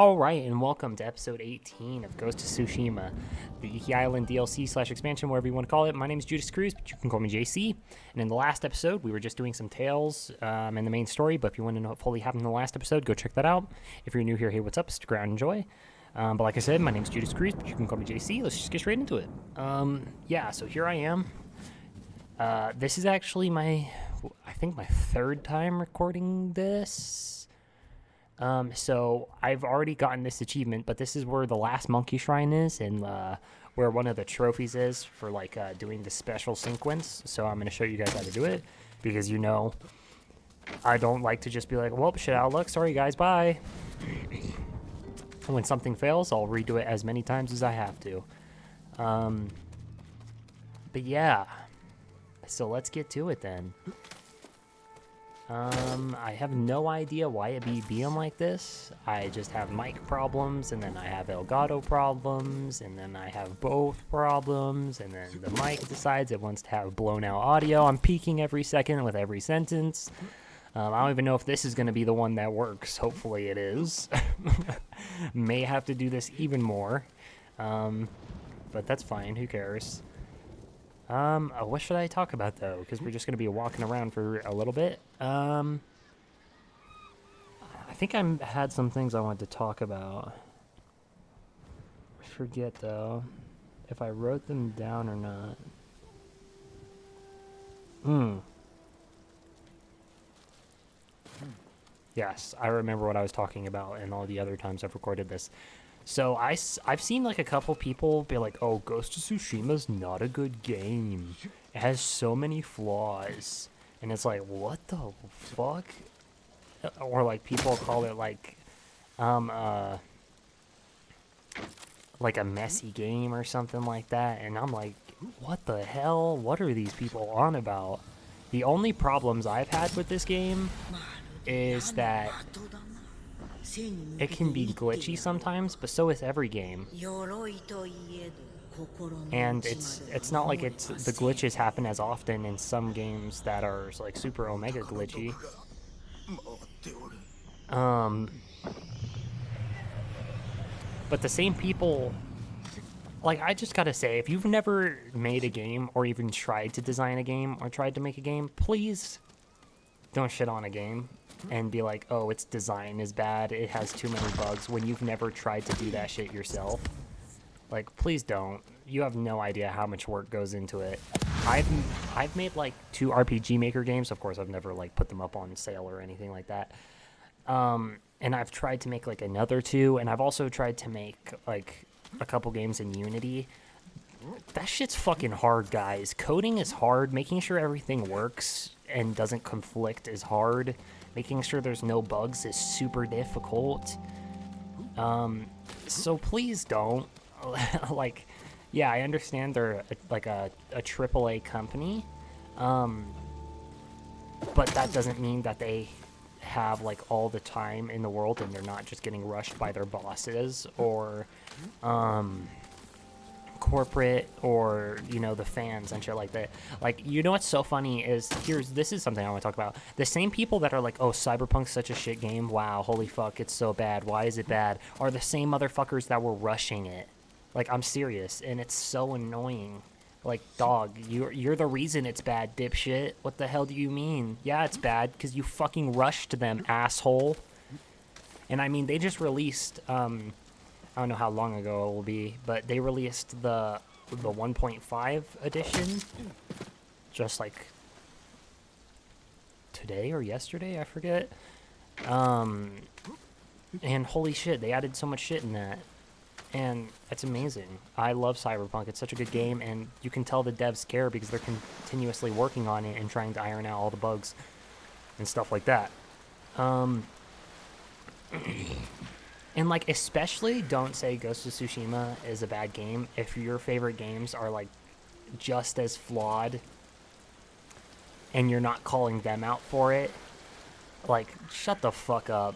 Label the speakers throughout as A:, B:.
A: All right, and welcome to episode 18 of Ghost of Tsushima, the Iki Island DLC/expansion, whatever you want to call it. My name is Judas Cruz, but you can call me JC. And in the last episode, we were just doing some tales and the main story. But if you want to know what fully happened in the last episode, go check that out. If you're new here, hey, what's up? Stick around and enjoy. But like I said, my name is Judas Cruz, but you can call me JC. Let's just get straight into it. So here I am. This is actually my third time recording this. So I've already gotten this achievement, but this is where the last monkey shrine is, and where one of the trophies is for doing the special sequence. So I'm going to show you guys how to do it, because I don't like to just be like, well, shit out of luck, sorry guys, bye. When something fails, I'll redo it as many times as I have to. But yeah, so let's get to it then. I have no idea why it be being like this. I just have mic problems, and then I have Elgato problems, and then I have both problems, and then the mic decides it wants to have blown out audio. I'm peaking every second with every sentence. I don't even know if this is going to be the one that works. Hopefully it is. May have to do this even more. But that's fine. Who cares? What should I talk about, though? Because we're just going to be walking around for a little bit. I think I had some things I wanted to talk about. I forget, though, if I wrote them down or not. Yes, I remember what I was talking about and all the other times I've recorded this. So I've seen a couple people be like, oh, Ghost of Tsushima's not a good game. It has so many flaws. And it's like, what the fuck? Or people call it a messy game or something like that. And I'm like, what the hell? What are these people on about? The only problems I've had with this game is that it can be glitchy sometimes, but so is every game. And it's not like the glitches happen as often in some games that are super omega glitchy. But the same people, I just gotta say, if you've never made a game or even tried to design a game or tried to make a game, please don't shit on a game and be like, oh, its design is bad, it has too many bugs, when you've never tried to do that shit yourself. Please don't. You have no idea how much work goes into it. I've made 2 RPG Maker games. Of course, I've never put them up on sale or anything like that. And I've tried to make another 2, and I've also tried to make a couple games in Unity. That shit's fucking hard, guys. Coding is hard. Making sure everything works and doesn't conflict is hard. Making sure there's no bugs is super difficult. So please don't. Yeah, I understand they're a AAA company. But that doesn't mean that they have all the time in the world and they're not just getting rushed by their bosses or corporate or the fans and shit like that. What's so funny is this is something I want to talk about. The same people that are like, oh, Cyberpunk's such a shit game, wow, holy fuck, it's so bad, why is it bad, are the same motherfuckers that were rushing it. I'm serious, and it's so annoying. Dog, you're the reason it's bad, dipshit. What the hell do you mean? Yeah, it's bad because you fucking rushed them, asshole. And I mean, they just released I don't know how long ago it will be, but they released the 1.5 edition just today or yesterday, I forget. And holy shit, they added so much shit in that. And it's amazing. I love Cyberpunk. It's such a good game, and you can tell the devs care because they're continuously working on it and trying to iron out all the bugs and stuff like that. And especially don't say Ghost of Tsushima is a bad game if your favorite games are just as flawed and you're not calling them out for it. Shut the fuck up.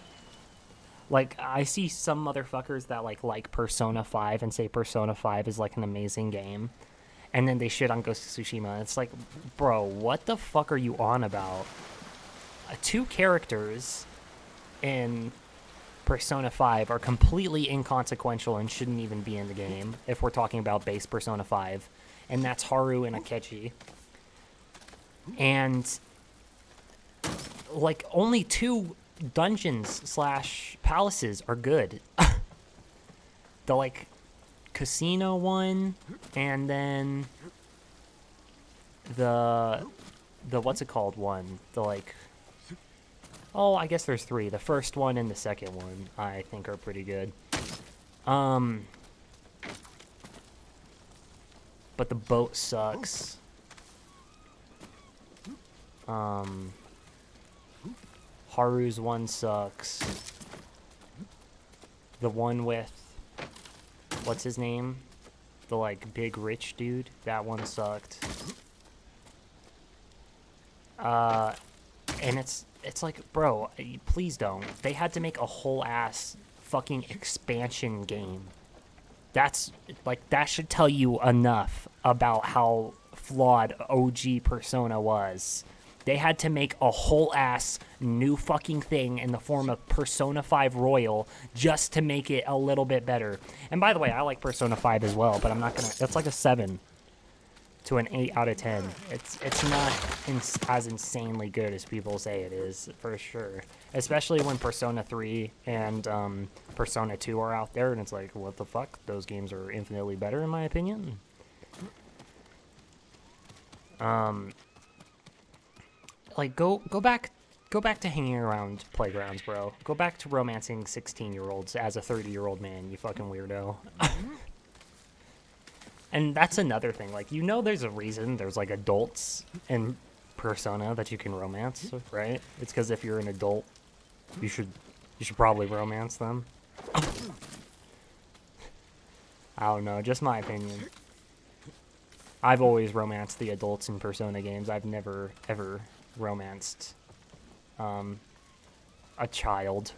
A: I see some motherfuckers that like Persona 5 and say Persona 5 is an amazing game, and then they shit on Ghost of Tsushima. It's bro, what the fuck are you on about? 2 characters in Persona 5 are completely inconsequential and shouldn't even be in the game if we're talking about base Persona 5. And that's Haru and Akechi. And, like, only 2 dungeons / palaces are good. The, like, casino one, and then the what's it called one? The, like, oh, I guess there's 3. The first one and the second one, I think, are pretty good. But the boat sucks. Haru's one sucks. The one with, what's his name? The, like, big rich dude? That one sucked. And it's like, bro, please don't. They had to make a whole ass fucking expansion game. That's, like, that should tell you enough about how flawed OG Persona was. They had to make a whole ass new fucking thing in the form of Persona 5 Royal just to make it a little bit better. And by the way, I like Persona 5 as well, but I'm not gonna, it's like a 7 to an 8 out of 10. It's not as insanely good as people say it is, for sure. Especially when Persona 3 and Persona 2 are out there, and it's like, what the fuck? Those games are infinitely better, in my opinion. Like, go back to hanging around playgrounds, bro. Go back to romancing 16-year-olds as a 30-year-old man, you fucking weirdo. And that's another thing. Like, you know there's a reason there's, like, adults in Persona that you can romance, right? It's because if you're an adult, you should probably romance them. I don't know, just my opinion. I've always romanced the adults in Persona games. I've never, ever romanced a child.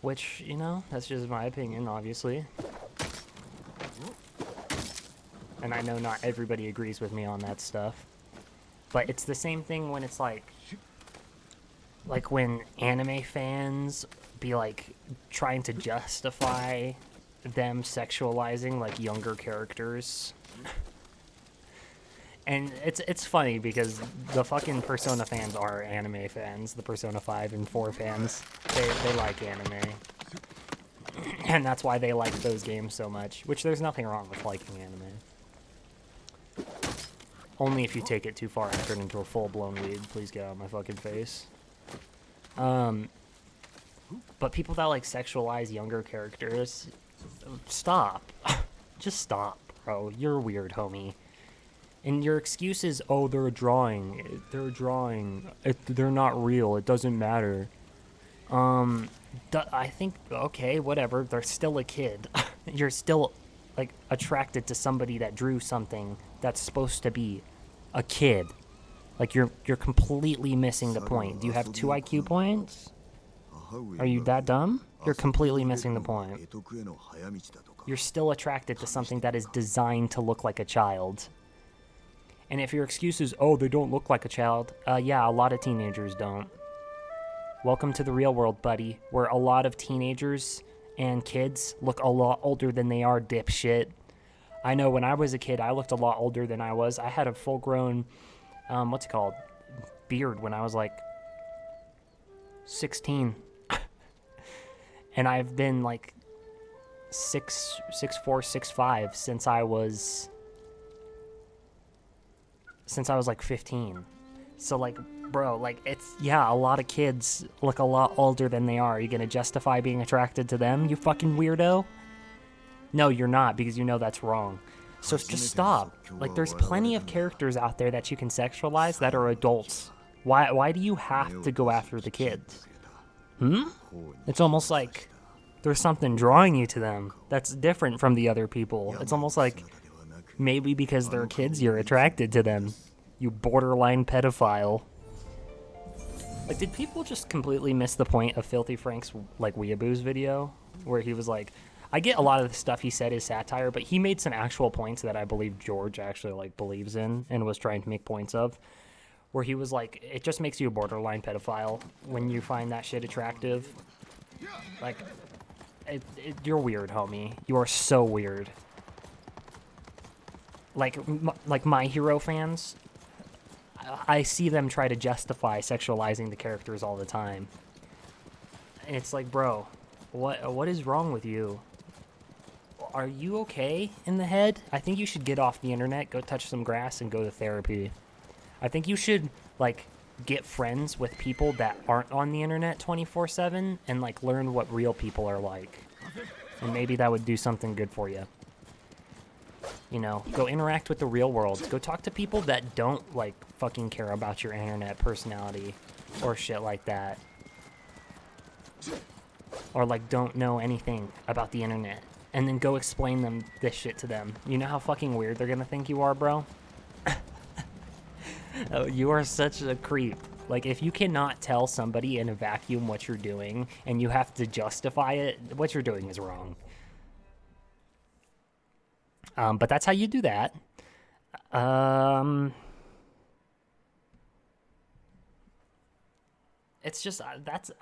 A: Which, you know, that's just my opinion, obviously. And I know not everybody agrees with me on that stuff. But it's the same thing when it's like when anime fans be like trying to justify them sexualizing like younger characters. And it's funny because the fucking Persona fans are anime fans. The Persona 5 and 4 fans, they like anime. And that's why they like those games so much. Which there's nothing wrong with liking anime. Only if you take it too far and turn into a full-blown weed. Please get out of my fucking face. But people that like sexualize younger characters, stop. Just stop, bro. You're weird, homie. And your excuse is, oh, they're a drawing. They're a drawing. They're not real. It doesn't matter. I think, okay, whatever. They're still a kid. You're still, like, attracted to somebody that drew something that's supposed to be a kid. Like, you're completely missing the point. Do you have 2 IQ points? Are you that dumb? You're completely missing the point. You're still attracted to something that is designed to look like a child. And if your excuse is, oh, they don't look like a child, yeah, a lot of teenagers don't. Welcome to the real world, buddy, where a lot of teenagers and kids look a lot older than they are, dipshit. I know when I was a kid, I looked a lot older than I was. I had a full-grown, what's it called, beard when I was, like, 16. And I've been, like, 6'4", 6'5", since I was like 15. So like, bro, like it's, yeah, a lot of kids look a lot older than they are. Are you gonna justify being attracted to them, you fucking weirdo? No, you're not, because you know that's wrong. So just stop. Like, there's plenty of characters out there that you can sexualize that are adults. Why do you have to go after the kids? It's almost like there's something drawing you to them that's different from the other people. It's almost like maybe because they're kids, you're attracted to them. You borderline pedophile. Like, did people just completely miss the point of Filthy Frank's, like, Weeaboos video? Where he was like, I get a lot of the stuff he said is satire, but he made some actual points that I believe George actually, like, believes in and was trying to make points of. where he was like, it just makes you a borderline pedophile when you find that shit attractive. Like, you're weird, homie. You are so weird. Like My Hero fans, I see them try to justify sexualizing the characters all the time. And it's like, bro, what is wrong with you? Are you okay in the head? I think you should get off the internet, go touch some grass, and go to therapy. I think you should, like, get friends with people that aren't on the internet 24/7 and, like, learn what real people are like. And maybe that would do something good for you. You know, go interact with the real world. Go talk to people that don't, like, fucking care about your internet personality or shit like that. Or, like, don't know anything about the internet. And then go explain them this shit to them. You know how fucking weird they're gonna think you are, bro? Oh, you are such a creep. Like, if you cannot tell somebody in a vacuum what you're doing and you have to justify it, what you're doing is wrong. But that's how you do that. It's just,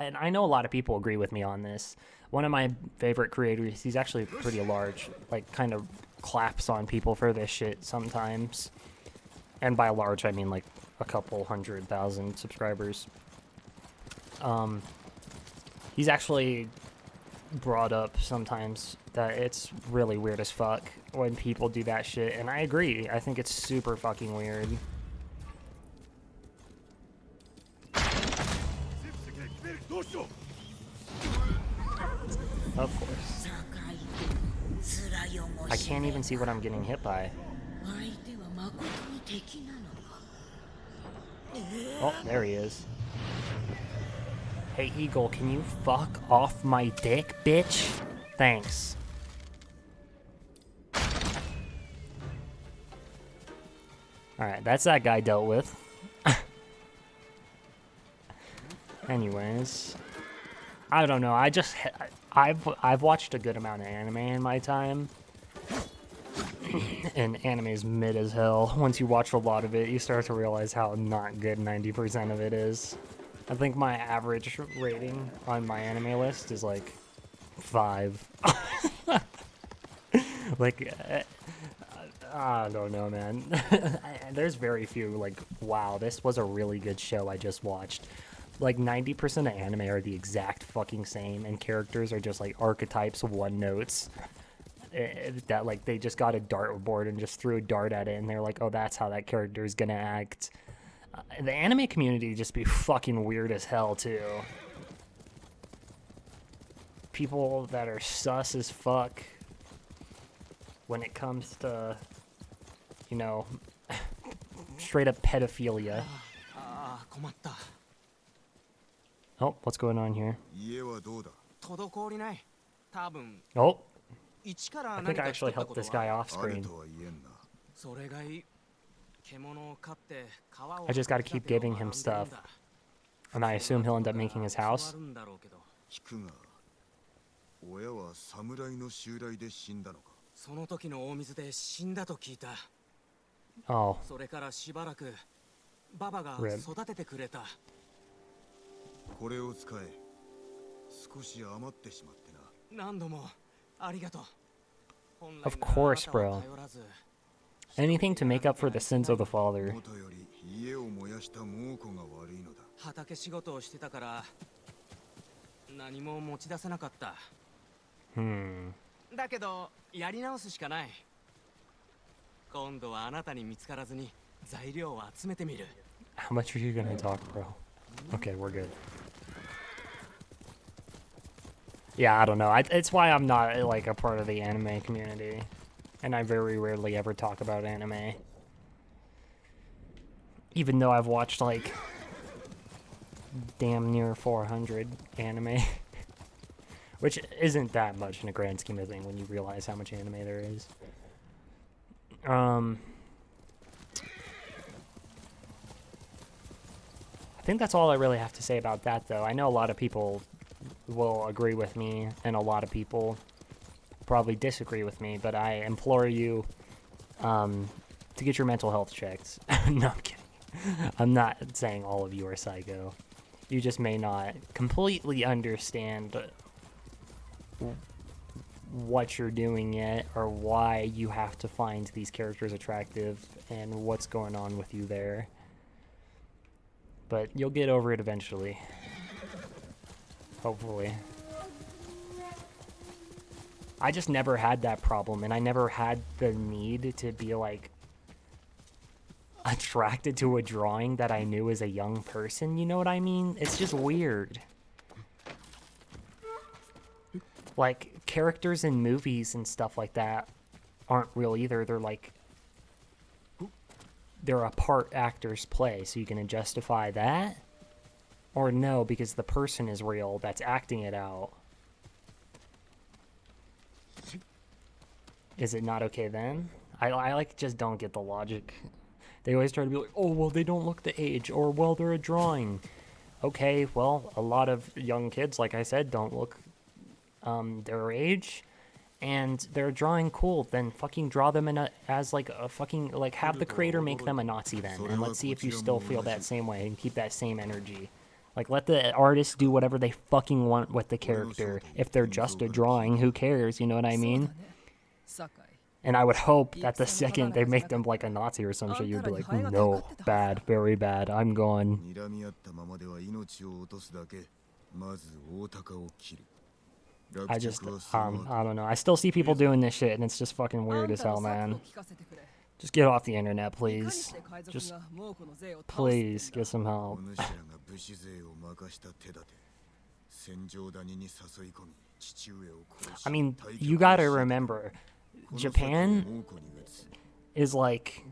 A: and I know a lot of people agree with me on this. One of my favorite creators, he's actually pretty large, like, kind of claps on people for this shit sometimes. And by large, I mean, like, a couple 100,000 subscribers. He's actually brought up sometimes that it's really weird as fuck when people do that shit, and I agree. I think it's super fucking weird. Of course. I can't even see what I'm getting hit by. Oh, there he is. Hey, Eagle, can you fuck off my dick, bitch? Thanks. Alright, that's that guy dealt with. Anyways. I don't know, I've watched a good amount of anime in my time. And anime is mid as hell. Once you watch a lot of it, you start to realize how not good 90% of it is. I think my average rating on my anime list is like 5. Like, I don't know, man. There's very few, like, wow, this was a really good show I just watched. Like, 90% of anime are the exact fucking same, and characters are just, like, archetypes, one notes. That, like, they just got a dartboard and just threw a dart at it, and they're like, oh, that's how that character is gonna act. The anime community just be fucking weird as hell, too. People that are sus as fuck when it comes to, you know, straight up pedophilia. Oh, what's going on here? Oh, I think I actually helped this guy off screen. I just gotta keep giving him stuff. And I assume he'll end up making his house. Oh. Rip. Of course, bro. Anything to make up for the sins of the father. How much are you gonna talk, bro? Okay, we're good. Yeah, I don't know. It's why I'm not, like, a part of the anime community. And I very rarely ever talk about anime. Even though I've watched, like, damn near 400 anime. Which isn't that much in a grand scheme of things when you realize how much anime there is. I think that's all I really have to say about that, though. I know a lot of people will agree with me, and a lot of people probably disagree with me, but I implore you to get your mental health checked. No, I'm kidding. I'm not saying all of you are psycho. You just may not completely understand what you're doing yet, or why you have to find these characters attractive and what's going on with you there. But you'll get over it eventually. Hopefully. I just never had that problem, and I never had the need to be like attracted to a drawing that I knew as a young person, you know what I mean? It's just weird. Like, characters in movies and stuff like that aren't real either. They're like, they're a part actors play, so you can justify that. Or no, because the person is real that's acting it out. Is it not okay then? I like just don't get the logic. They always try to be like, oh, well, they don't look the age, or, well, they're a drawing. Okay, well, a lot of young kids, like I said, don't look their age, and they're drawing cool. Then fucking draw them in as like a fucking, like, have the creator make them a Nazi then, and let's see if you still feel that same way and keep that same energy. Like, let the artist do whatever they fucking want with the character. If they're just a drawing, who cares, you know what I mean? And I would hope that the second they make them like a Nazi or some shit, you'd be like, no, bad, very bad, I'm gone. I just, I don't know. I still see people doing this shit, and it's just fucking weird as hell, man. Just get off the internet, please. Just, please, get some help. I mean, you gotta remember, Japan is like,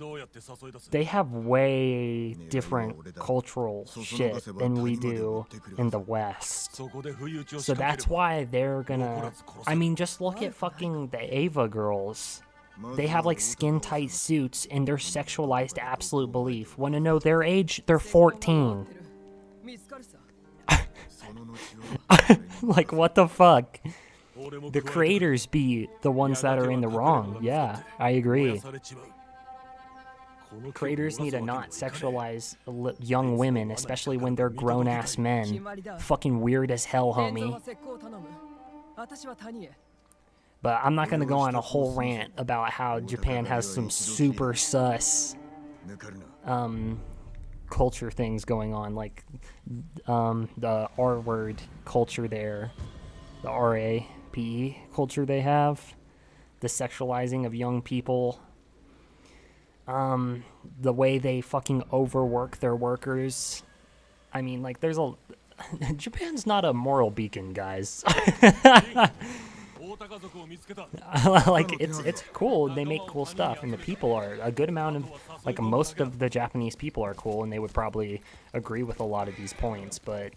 A: they have way different cultural shit than we do in the West. So that's why they're gonna, I mean, just look at fucking the Ava girls. They have like skin tight suits and they're sexualized to absolute belief. Wanna know their age? They're 14. Like, what the fuck? The creators be the ones that are in the wrong. Yeah, I agree. Creators need to not sexualize young women, especially when they're grown-ass men. Fucking weird as hell, homie. But I'm not gonna go on a whole rant about how Japan has some super sus culture things going on, like the R-word culture there, the R-A-P-E culture they have, the sexualizing of young people, the way they fucking overwork their workers. I mean, like, there's a... Japan's not a moral beacon, guys. Like, it's cool, they make cool stuff, and the people are a good amount of, like, most of the Japanese people are cool, and they would probably agree with a lot of these points, but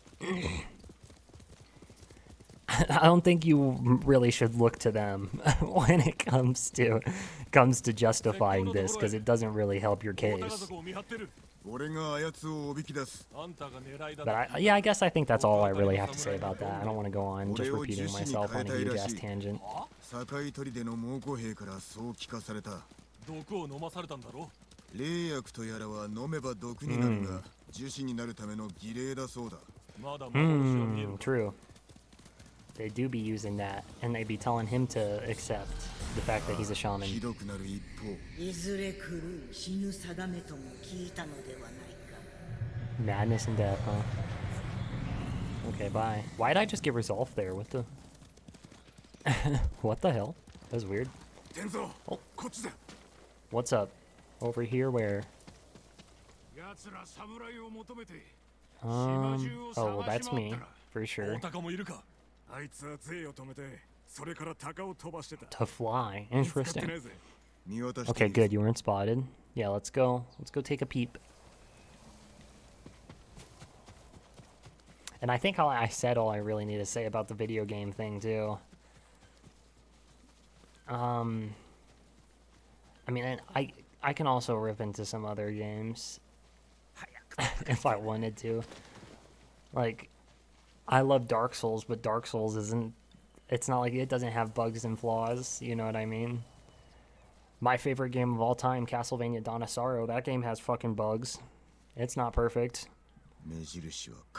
A: I don't think you really should look to them when it comes to justifying this, because it doesn't really help your case. But yeah, I guess I think that's all I really have to say about that. I don't want to go on just repeating myself on a huge ass tangent. True. They do be using that, and they be telling him to accept the fact that he's a shaman. Madness and death, huh? Okay, bye. Why'd I just get resolved there? What the... What the hell? That was weird. Oh. What's up? Over here, where? Oh, well, that's me, for sure. To fly. Interesting. Okay, good. You weren't spotted. Yeah, let's go. Let's go take a peep. And I think I said all I really need to say about the video game thing, too. I mean, I can also rip into some other games if I wanted to. Like, I love Dark Souls, but Dark Souls isn't... It's not like it doesn't have bugs and flaws, you know what I mean? My favorite game of all time, Castlevania Dawn of Sorrow, that game has fucking bugs. It's not perfect.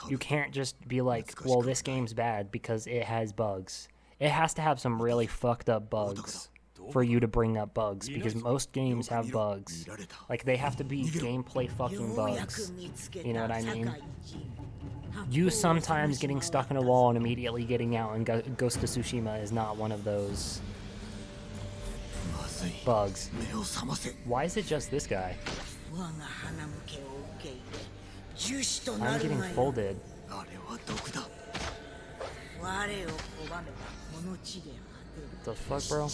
A: You can't just be like, well, this game's bad because it has bugs. It has to have some really fucked up bugs for you to bring up bugs, because most games have bugs. Like, they have to be gameplay fucking bugs. You know what I mean? You sometimes getting stuck in a wall and immediately getting out in Ghost of Tsushima is not one of those bugs. Why is it just this guy? I'm getting folded. The fuck, bro?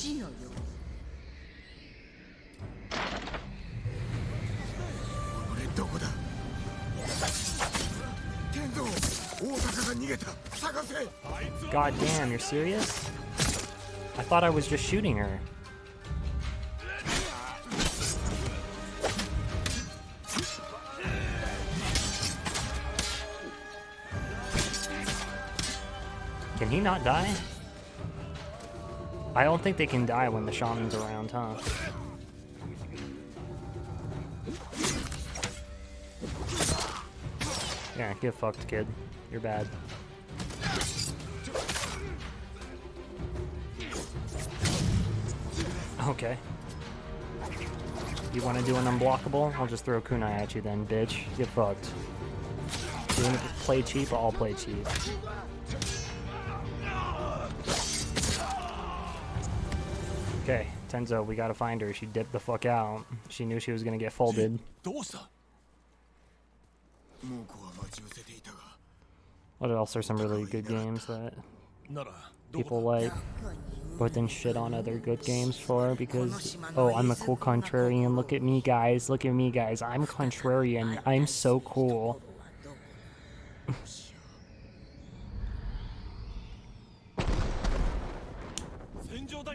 A: God damn, you're serious? I thought I was just shooting her. Can he not die? I don't think they can die when the shaman's around, huh? Yeah, get fucked, kid. You're bad. Okay. You want to do an unblockable? I'll just throw kunai at you then, bitch. Get fucked. You want to play cheap? I'll play cheap. Okay, Tenzo, we gotta find her. She dipped the fuck out. She knew she was gonna get folded. What else are some really good games that people like, but then shit on other good games for? Because, oh, I'm a cool contrarian. Look at me, guys. Look at me, guys. I'm contrarian. I'm so cool.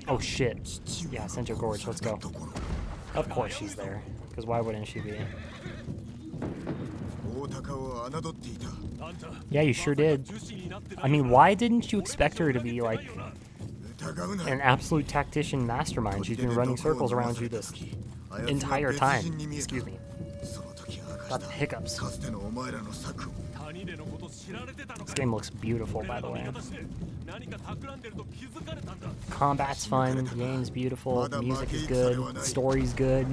A: Oh shit. Yeah, Central Gorge, let's go. Of course she's there, because why wouldn't she be? Yeah, you sure did. I mean, why didn't you expect her to be like an absolute tactician mastermind? She's been running circles around you this entire time. Excuse me. Got the hiccups. This game looks beautiful, by the way. Combat's fun, the game's beautiful, the music is good, the story's good,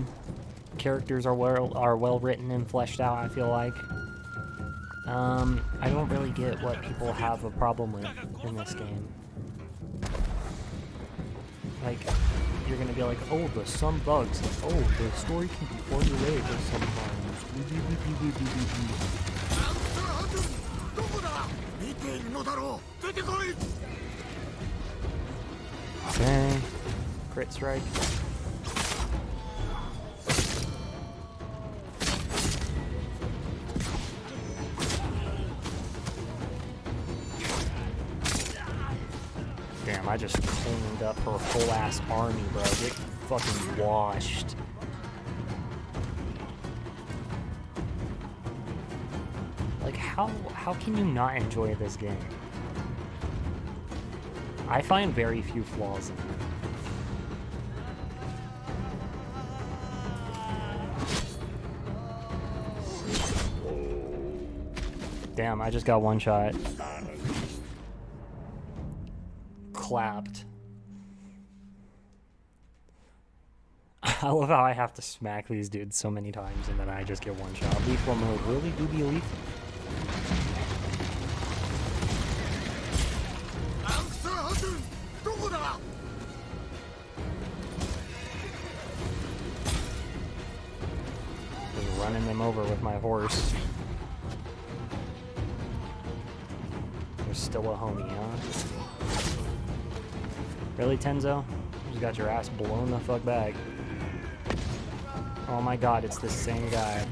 A: characters are well written and fleshed out, I feel like. I don't really get what people have a problem with in this game. Like, you're gonna be like, oh, there's some bugs, oh, the story can be formulaic sometimes. Okay, crit strike. Damn, I just cleaned up her whole ass army, bro. Get fucking washed. Like, how can you not enjoy this game? I find very few flaws in it. Damn, I just got one shot. Clapped. I love how I have to smack these dudes so many times and then I just get one shot. Lethal mode. Really? Do be lethal? Just running them over with my horse. There's still a homie, huh? Really, Tenzo? You just got your ass blown the fuck back. Oh my god, it's the same guy.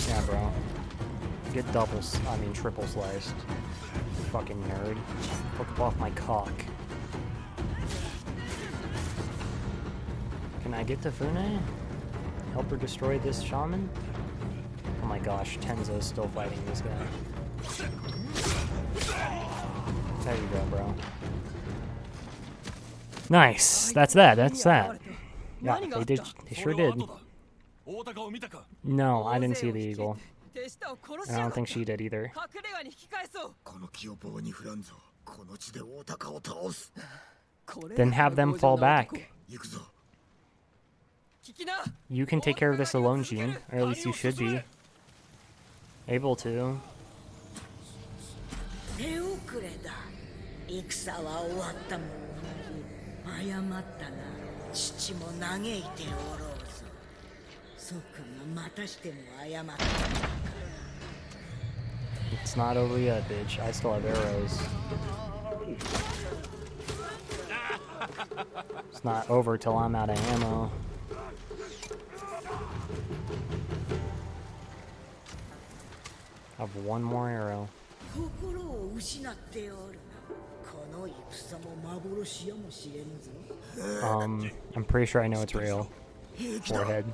A: Yeah, bro. Get triple sliced. Fucking nerd. Look off my cock. Can I get to Fune? Help her destroy this shaman? Oh my gosh, Tenzo's still fighting this guy. There you go, bro. Nice. That's that. Yeah, they did. They sure did. No, I didn't see the eagle. And I don't think she did either. Then have them fall back. You can take care of this alone, Jean. Or at least you should be able to. It's not over yet, bitch. I still have arrows. It's not over till I'm out of ammo. I have one more arrow. I'm pretty sure I know it's real. Forehead.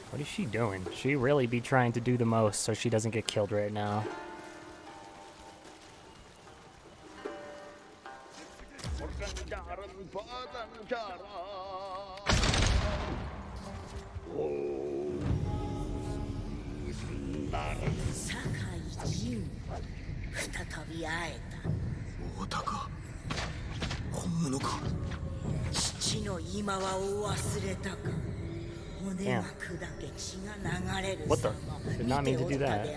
A: What is she doing? She really be trying to do the most so she doesn't get killed right now. Damn. What the? Did not mean to do that.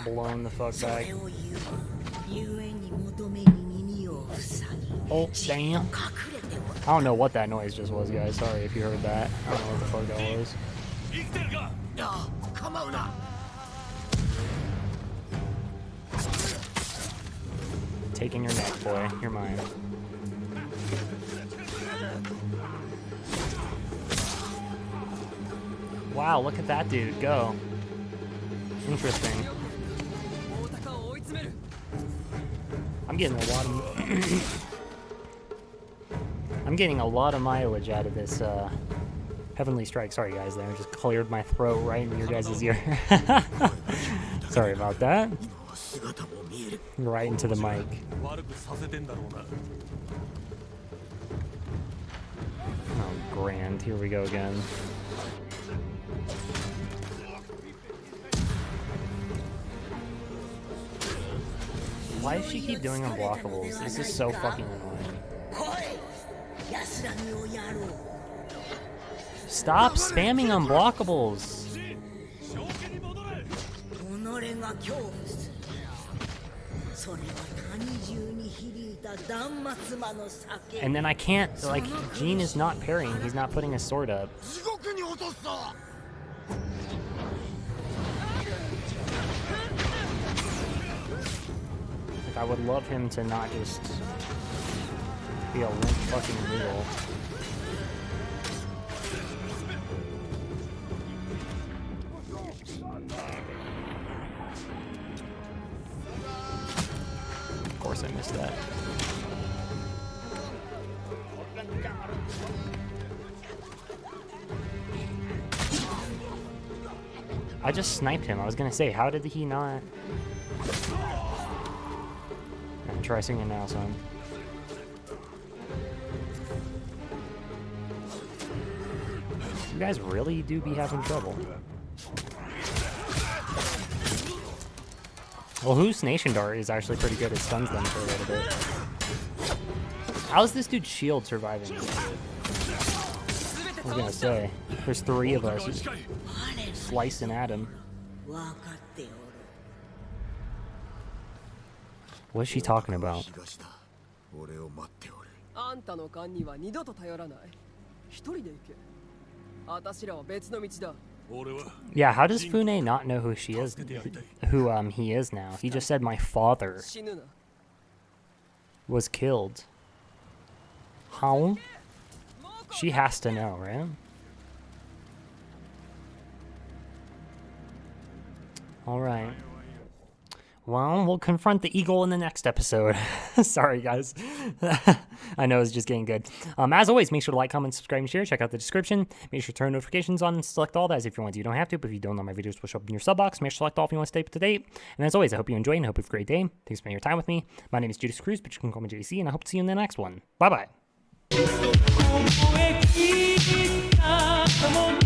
A: Blown the fuck back. Oh, damn. I don't know what that noise just was, guys. Sorry if you heard that. I don't know what the fuck that was. Taking your neck, boy. You're mine. Wow, look at that dude go. Interesting. I'm getting a lot of I'm getting a lot of mileage out of this Heavenly Strike. Sorry guys, there just cleared my throat right in your guys' ear. Sorry about that. Right into the mic. Oh, grand. Here we go again. Why does she keep doing unblockables? This is so fucking annoying. Stop spamming unblockables! And then I can't, like, Jean is not parrying, he's not putting his sword up. Like, I would love him to not just be a limp fucking noodle. Of course I missed that. I just sniped him. I was gonna say, how did he not? Try singing now, son. You guys really do be having trouble. Well, whose Nation Dart is actually pretty good. It stuns them for a little bit. How's this dude's shield surviving? I was gonna say, there's three of us slicing at him. What is she talking about? Yeah, how does Fune not know who she is? Who he is now? He just said my father was killed. How? She has to know, right? All right. Well, we'll confront the eagle in the next episode. Sorry, guys. I know it's just getting good. As always, make sure to like, comment, subscribe, and share. Check out the description. Make sure to turn notifications on and select all that as if you want to. You don't have to, but if you don't know, my videos will show up in your sub box. Make sure to select all if you want to stay up to date. And as always, I hope you enjoy and hope you have a great day. Thanks for spending your time with me. My name is Judas Cruz, but you can call me JC, and I hope to see you in the next one. Bye-bye.
B: Como